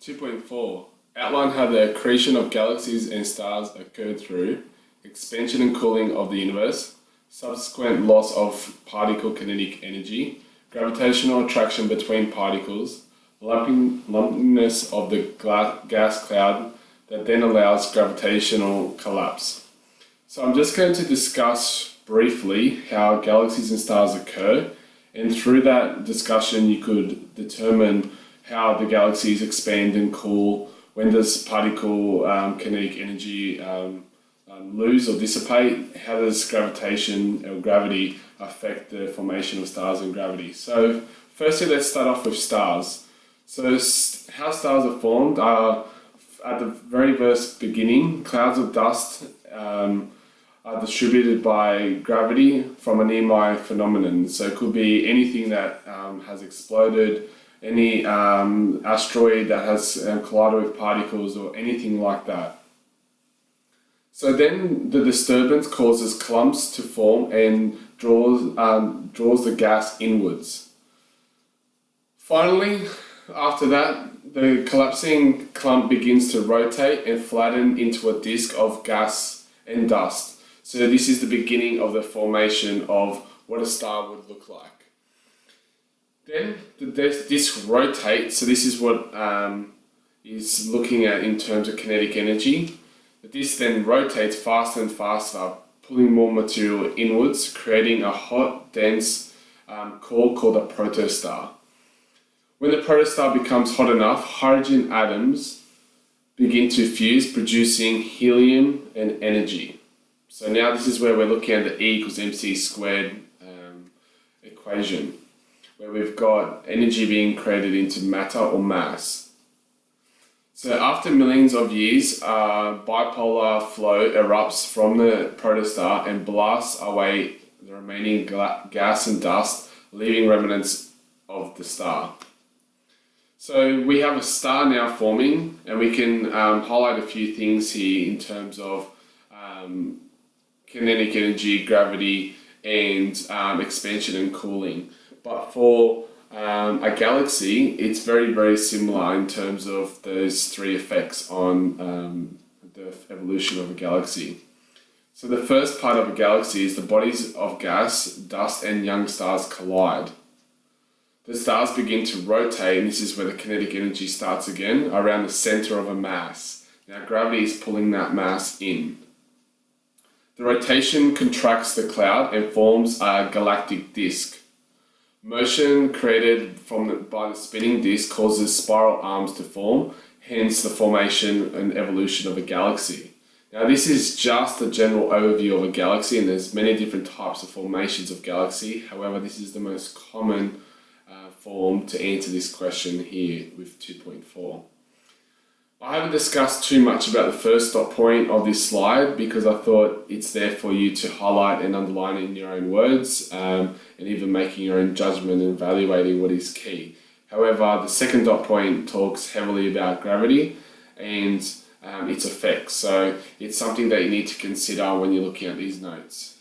2.4. Outline how the accretion of galaxies and stars occurred through expansion and cooling of the universe, subsequent loss of particle kinetic energy, gravitational attraction between particles, lumpiness of the gas cloud that then allows gravitational collapse. So I'm just going to discuss briefly how galaxies and stars occur, and through that discussion you could determine how the galaxies expand and cool, when does particle kinetic energy lose or dissipate, how does gravitation or gravity affect the formation of stars and gravity. So firstly, let's start off with stars. So how stars are formed are, at the very first beginning, clouds of dust are distributed by gravity from a nearby phenomenon. So it could be anything that has exploded, any asteroid that has collided with particles or anything like that. So then the disturbance causes clumps to form and draws the gas inwards. Finally, after that, the collapsing clump begins to rotate and flatten into a disk of gas and dust. So this is the beginning of the formation of what a star would look like. Then the disk rotates, so this is what is looking at in terms of kinetic energy. The disk then rotates faster and faster, pulling more material inwards, creating a hot, dense core called a protostar. When the protostar becomes hot enough, hydrogen atoms begin to fuse, producing helium and energy. So now this is where we're looking at the E equals mc squared equation, where we've got energy being created into matter or mass. So after millions of years, bipolar flow erupts from the protostar and blasts away the remaining gas and dust, leaving remnants of the star. So we have a star now forming, and we can highlight a few things here in terms of kinetic energy, gravity, and expansion and cooling. But for a galaxy, it's very, very similar in terms of those three effects on the evolution of a galaxy. So the first part of a galaxy is the bodies of gas, dust, and young stars collide. The stars begin to rotate, and this is where the kinetic energy starts again, around the center of a mass. Now gravity is pulling that mass in. The rotation contracts the cloud and forms a galactic disk. Motion created by the spinning disk causes spiral arms to form, hence the formation and evolution of a galaxy. Now this is just a general overview of a galaxy, and there's many different types of formations of galaxy. However, this is the most common form to answer this question here with 2.4. I haven't discussed too much about the first dot point of this slide because I thought it's there for you to highlight and underline in your own words, and even making your own judgment and evaluating what is key. However, the second dot point talks heavily about gravity and its effects, so it's something that you need to consider when you're looking at these notes.